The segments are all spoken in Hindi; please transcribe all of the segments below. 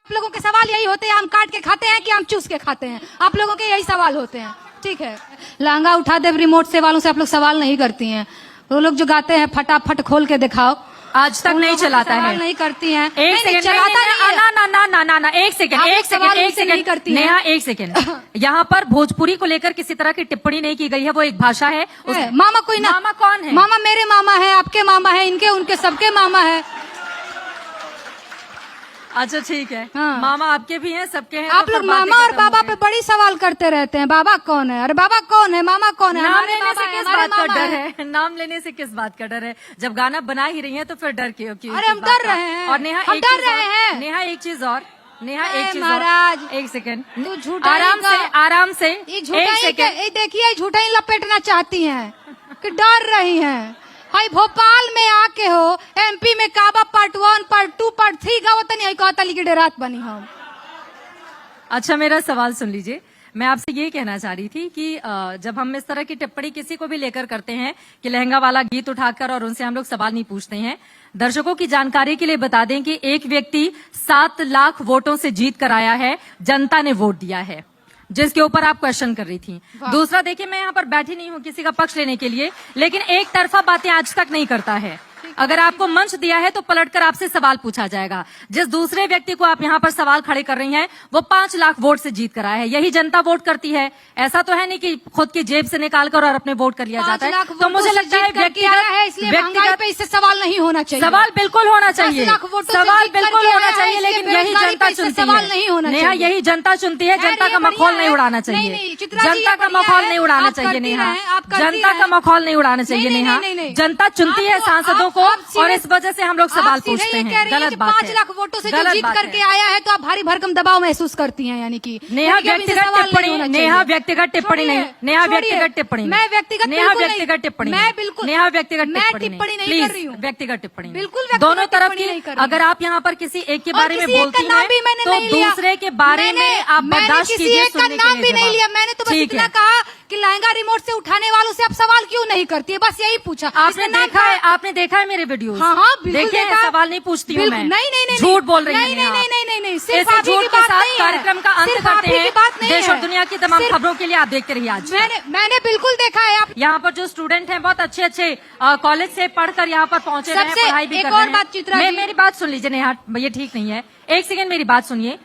आप लोगों के सवाल यही होते हैं, हम काट के खाते हैं कि हम चूस के खाते हैं? आप लोगों के यही सवाल होते हैं, ठीक है। लहंगा उठा दे रिमोट से वालों से आप लोग सवाल नहीं करती हैं। वो लोग जो गाते हैं फटाफट खोल के दिखाओ, आज तक नहीं चलाता है, नहीं करती हैं। एक सेकंड, चलाता ना, एक सेकंड करती हैं। नेहा, एक सेकंड। यहाँ पर भोजपुरी को लेकर किसी तरह की टिप्पणी नहीं की गई है, वो एक भाषा है। मामा कोई ना, मामा कौन है? मामा मेरे मामा है, आपके मामा है, इनके उनके सबके मामा है। अच्छा ठीक है, हाँ। मामा आपके भी हैं, सबके हैं। आप लोग मामा और बाबा पे बड़ी सवाल करते रहते हैं। बाबा कौन है? अरे बाबा कौन है? मामा कौन है? नाम लेने से किस बात का डर है? नाम लेने से किस बात का डर है? जब गाना बना ही रही है तो फिर डर क्यों? अरे हम डर रहे हैं। और नेहा, हम डर रहे हैं। नेहा एक चीज और, नेहा एक चीज महाराज, और, एक सेकंड, तू झूठा आराम से एक सेकंड देखिए, झूठा ही लपेटना चाहती हैं कि डर रही हैं। हाई भोपाल में आके हो, एमपी में काबा पार्ट 1 पार्ट 2 पार्ट 3 गावत नहीं कहता लिखी रात बनी हम। अच्छा मेरा सवाल सुन लीजिए, मैं आपसे ये कहना चाह रही थी कि जब हम इस तरह की टिप्पणी किसी को भी लेकर करते हैं कि लहंगा वाला गीत उठाकर और उनसे हम लोग सवाल नहीं पूछते हैं, दर्शकों की जानकारी के लिए बता दें कि एक व्यक्ति 7 लाख वोटों से जीत कर आया है, जनता ने वोट दिया है, जिसके ऊपर आप क्वेश्चन कर रही थी। दूसरा देखिए, मैं यहाँ पर बैठी नहीं हूँ किसी का पक्ष लेने के लिए, लेकिन एक तरफा बातें आज तक नहीं करता है। अगर आपको मंच दिया है तो पलटकर आपसे सवाल पूछा जाएगा। जिस दूसरे व्यक्ति को आप यहाँ पर सवाल खड़े कर रही हैं, वो 5 लाख वोट से जीत कर आया है। यही जनता वोट करती है, ऐसा तो है नहीं कि खुद की जेब से निकालकर और अपने वोट कर लिया जाता है। तो मुझे लगता है व्यक्तिगत पे इससे सवाल नहीं होना चाहिए। सवाल बिल्कुल होना चाहिए, सवाल बिल्कुल होना चाहिए, लेकिन यही जनता चुनती है। नेहा, यही जनता चुनती है, जनता का मखौल नहीं उड़ाना चाहिए, जनता का मखौल नहीं उड़ाना चाहिए नेहा, जनता का मखौल नहीं उड़ाना चाहिए नेहा। जनता चुनती है सांसदों को और इस वजह से हम लोग सवाल पूछते हैं। गलत बात है। 5 लाख वोटों से जो जीत करके आया है तो आप भारी भरकम दबाव महसूस करती हैं, यानी कि नेहा व्यक्तिगत टिप्पणी, नेहा व्यक्तिगत टिप्पणी नहीं, नेहा व्यक्तिगत टिप्पणी, मैं व्यक्तिगत, नेहा व्यक्तिगत टिप्पणी, मैं बिल्कुल, नेहा व्यक्तिगत टिप्पणी नहीं कर रही हूँ, व्यक्तिगत टिप्पणी बिल्कुल दोनों तरफ की। अगर आप यहाँ पर किसी एक के बारे में बोलती हैं तो दूसरे के बारे में आप बर्दाश्त कीजिए, सुनने के लिए। नाम भी नहीं लिया मैंने, तो बस इतना कहा कि लहंगा रिमोट से उठाने वालों से आप सवाल क्यों नहीं करती है, बस यही पूछा। आपने देखा है मेरे वीडियो? हाँ हाँ देखिए, सवाल नहीं पूछती हूँ मैं। नहीं, झूठ बोल रही है। नहीं, सिर्फ झूठ के साथ कार्यक्रम का अंत करते हैं। देश और दुनिया की तमाम खबरों के लिए आप देखते रहिए। आज मैंने बिल्कुल देखा है। आप यहाँ पर जो स्टूडेंट हैं, बहुत अच्छे कॉलेज से पढ़कर यहाँ पर पहुंचे हैं, पढ़ाई भी कर रहे हैं। मेरी बात सुन लीजिए नेहा, ये ठीक नहीं है, एक सेकंड मेरी बात सुनिए।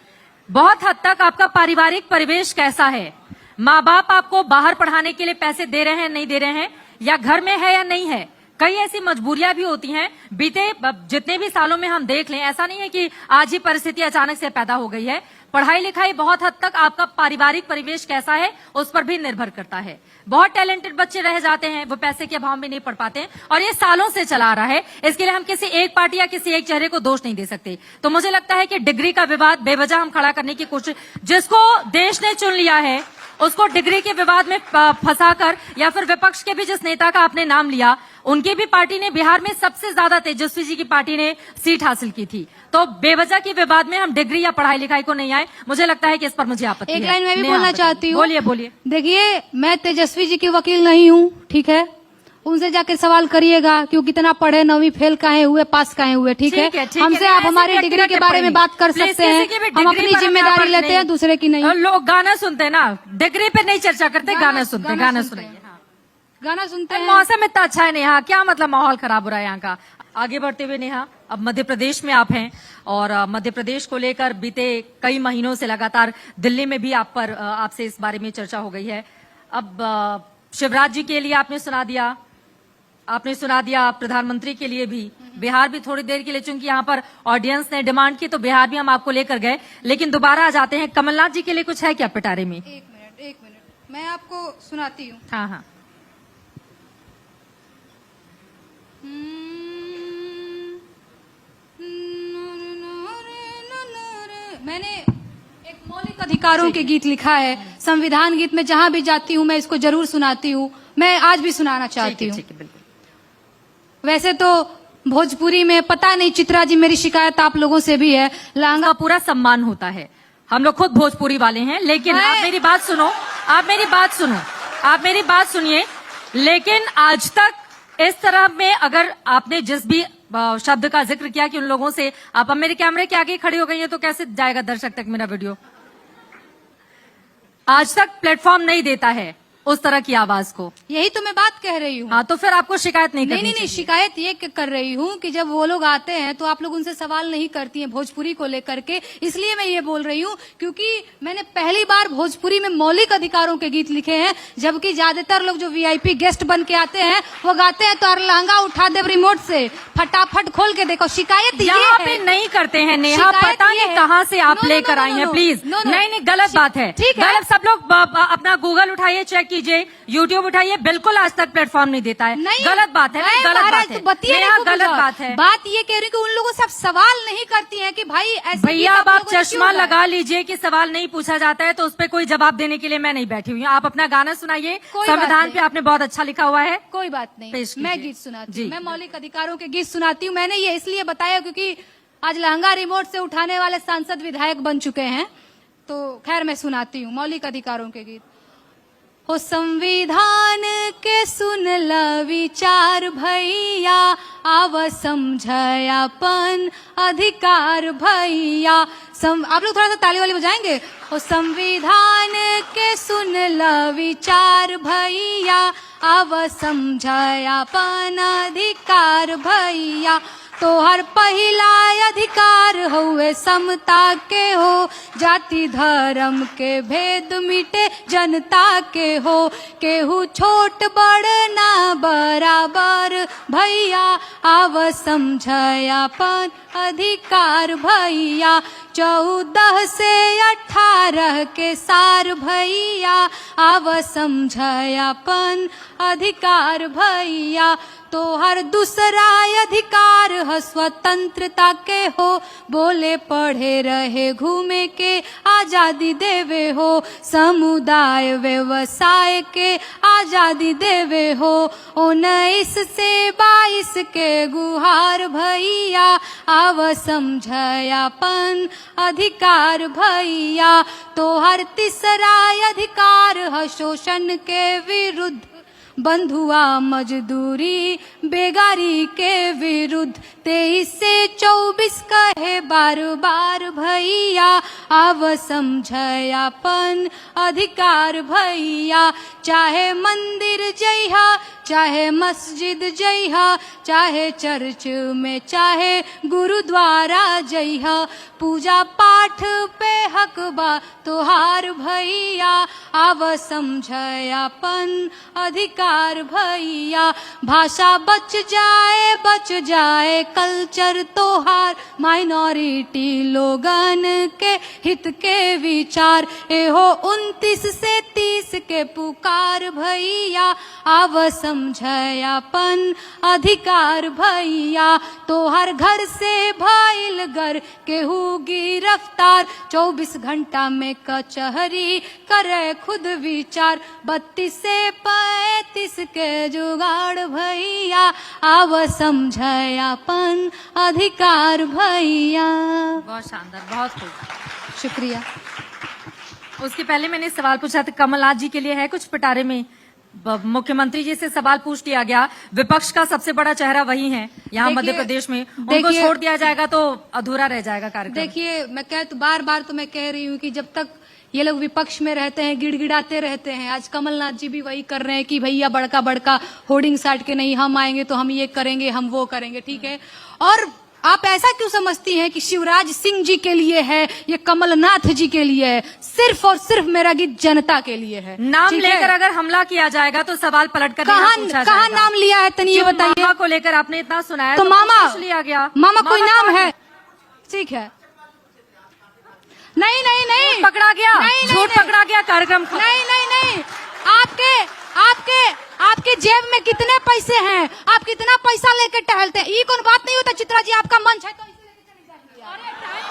बहुत हद तक आपका पारिवारिक परिवेश कैसा है? माँ बाप आपको बाहर पढ़ाने के लिए पैसे दे रहे हैं, नहीं दे रहे हैं, या घर में है या नहीं है? कई ऐसी मजबूरियां भी होती हैं। बीते जितने भी सालों में हम देख लें, ऐसा नहीं है कि आज ही परिस्थिति अचानक से पैदा हो गई है। पढ़ाई लिखाई बहुत हद तक आपका पारिवारिक परिवेश कैसा है उस पर भी निर्भर करता है। बहुत टैलेंटेड बच्चे रह जाते हैं, वो पैसे के अभाव में नहीं पढ़ पाते हैं, और ये सालों से चला आ रहा है। इसके लिए हम किसी एक पार्टी या किसी एक चेहरे को दोष नहीं दे सकते। तो मुझे लगता है कि डिग्री का विवाद बेवजह हम खड़ा करने की कोशिश, जिसको देश ने चुन लिया है उसको डिग्री के विवाद में फंसाकर, या फिर विपक्ष के भी जिस नेता का आपने नाम लिया, उनकी भी पार्टी ने बिहार में सबसे ज्यादा तेजस्वी जी की पार्टी ने सीट हासिल की थी। तो बेवजह के विवाद में हम डिग्री या पढ़ाई लिखाई को नहीं आए। मुझे लगता है कि इस पर मुझे आपत्ति है। एक लाइन मैं भी बोलना चाहती हूँ। बोलिए। देखिए, मैं तेजस्वी जी की वकील नहीं हूँ, ठीक है? उनसे जाकर सवाल करिएगा क्यों कितना पढ़े, 9वीं फेल काहे हुए, पास काहे हुए, ठीक है? हमसे आप हमारी डिग्री के बारे में बात कर सकते हैं, हम अपनी जिम्मेदारी लेते हैं, दूसरे की नहीं। लोग गाना सुनते हैं ना, डिग्री पे नहीं चर्चा करते, गाना सुनते हैं। गाना सुनते हैं। मौसम इतना अच्छा है नेहा, क्या मतलब माहौल खराब हो रहा है यहाँ का? आगे बढ़ते हुए नेहा, अब मध्य प्रदेश में आप हैं और मध्य प्रदेश को लेकर बीते कई महीनों से लगातार दिल्ली में भी आपसे इस बारे में चर्चा हो गई है। अब शिवराज जी के लिए आपने सुना दिया, प्रधानमंत्री के लिए भी, बिहार भी थोड़ी देर के लिए, चूंकि यहाँ पर ऑडियंस ने डिमांड की तो बिहार भी हम आपको लेकर गए, लेकिन दोबारा आ जाते हैं। कमलनाथ जी के लिए कुछ है क्या पिटारे में? एक मिनट मैं आपको सुनाती हूँ। हाँ। मैंने एक मौलिक अधिकारों के गीत लिखा है, संविधान गीत में जहां भी जाती हूँ मैं इसको जरूर सुनाती हूँ, मैं आज भी सुनाना चाहती हूँ। वैसे तो भोजपुरी में पता नहीं, चित्रा जी मेरी शिकायत आप लोगों से भी है, लहंगा पूरा सम्मान होता है। हम लोग खुद भोजपुरी वाले हैं, लेकिन आप मेरी बात सुनिए। लेकिन आज तक इस तरह में, अगर आपने जिस भी शब्द का जिक्र किया कि उन लोगों से आप अब मेरे कैमरे के आगे खड़ी हो गई है तो कैसे जाएगा दर्शक तक मेरा वीडियो। आज तक प्लेटफॉर्म नहीं देता है उस तरह की आवाज को। यही तो मैं बात कह रही हूँ। हाँ, तो फिर आपको शिकायत नहीं करनी नहीं, शिकायत ये कर रही हूँ कि जब वो लोग आते हैं तो आप लोग उनसे सवाल नहीं करती हैं भोजपुरी को लेकर के, इसलिए मैं ये बोल रही हूँ क्योंकि मैंने पहली बार भोजपुरी में मौलिक अधिकारों के गीत लिखे हैं, जबकि ज्यादातर लोग जो वीआईपी गेस्ट बन के आते हैं वो गाते हैं तो लहंगा उठा दे रिमोट से, फटाफट खोल के देखो। शिकायत यहाँ पे नहीं करते हैं नेहा, पता नहीं कहाँ से आप लेकर आई हैं, प्लीज। नहीं, गलत बात है, ठीक है। गलत। सब लोग अपना गूगल उठाइए, चेक कीजिए, यूट्यूब उठाइए, बिल्कुल आज तक प्लेटफॉर्म नहीं देता है। गलत बात है, गलत बात है, गलत बात है। बात ये कह रही कि उन लोगों से सवाल नहीं करती हैं कि भाई ऐसे। भैया अब आप चश्मा लगा लीजिए कि सवाल नहीं पूछा जाता है तो उस पर कोई जवाब देने के लिए मैं नहीं बैठी हुई हूँ। आप अपना गाना सुनाइए, संविधान पे आपने बहुत अच्छा लिखा हुआ है। कोई बात नहीं, मैं गीत सुनाती हूँ, मैं मौलिक अधिकारों के गीत सुनाती हूँ। मैंने ये इसलिए बताया क्योंकि आज लहंगा रिमोट से उठाने वाले सांसद विधायक बन चुके हैं, तो खैर मैं सुनाती हूँ मौलिक अधिकारों के गीत। हो संविधान के सुन ल विचार भैया, आव समझयापन अधिकार भैया। आप लोग थोड़ा सा ताली वाली बजाएंगे। हो संविधान के सुन ल विचार भैया, आव समझयापन अधिकार भैया। तो हर पहिला अधिकार हुए समता के हो, जाति धर्म के भेद मिटे जनता के हो। केहू छोट बड़ ना बराबर भैया, आव समझयापन अधिकार भैया। 14 से 18 के सार भैया, आव समझयापन अधिकार भैया। तो हर दूसरा अधिकार है स्वतंत्रता के हो, बोले पढ़े रहे घूमे के आजादी देवे हो। समुदाय व्यवसाय के आजादी देवे हो। 19 से 22 के गुहार भैया, आव समझयापन अधिकार भैया। तो हर तीसरा अधिकार है शोषण के विरुद्ध, बंधुआ मजदूरी बेगारी के विरुद्ध। 23 से 24 कहे बार बार भैया, आव समझयापन अधिकार भैया। चाहे मंदिर जइहा, चाहे मस्जिद जइहा, चाहे चर्च में, चाहे गुरुद्वारा जइहा। पूजा पाठ पे हक बा तोहार भैया, आव समझयापन अधिकार भैया। भाषा बच जाए कल्चर तोहार, माइनॉरिटी लोगन के हित के विचार। एहो 29 से 30 के पुकार भैया, आव समझयापन अधिकार भैया। तो हर घर से भइल घर केहू गिरफ्तार, 24 घंटा में कचहरी करे खुद विचार। 32 से 35 के जुगाड़ भैया, आव समझयापन अधिकार भैया। बहुत शानदार, बहुत खूब, शुक्रिया। उसके पहले मैंने सवाल पूछा था कमलनाथ जी के लिए है कुछ पिटारे में। मुख्यमंत्री जी से सवाल पूछ लिया गया, विपक्ष का सबसे बड़ा चेहरा वही है यहाँ मध्य प्रदेश में, उनको छोड़ दिया जाएगा तो अधूरा रह जाएगा कार्यक्रम। देखिए, मैं बार बार तो मैं कह रही हूँ कि जब तक ये लोग विपक्ष में रहते हैं गिड़गिड़ाते रहते हैं। आज कमलनाथ जी भी वही कर रहे हैं कि भैया बड़का बड़का होर्डिंग साट के नहीं, हम आएंगे तो हम ये करेंगे, हम वो करेंगे, ठीक है। और आप ऐसा क्यों समझती हैं कि शिवराज सिंह जी के लिए है, ये कमलनाथ जी के लिए है? सिर्फ और सिर्फ मेरा गीत जनता के लिए है। नाम लेकर अगर हमला किया जाएगा तो सवाल पलट कर कहाँ नाम लिया है तनी ये बताइए। मामा को लेकर आपने इतना सुनाया तो मामा लिया गया, मामा कोई नाम है? ठीक है, नहीं नहीं नहीं पकड़ा गया, झूठ पकड़ा गया, कार्यक्रम नहीं नहीं नहीं। आपके आपके आपके जेब में कितने पैसे हैं? आप कितना पैसा लेकर टहलते हैं? ये कौन बात नहीं होता। चित्रा जी आपका मंच है तो इसे लेकर चली जाएंगी।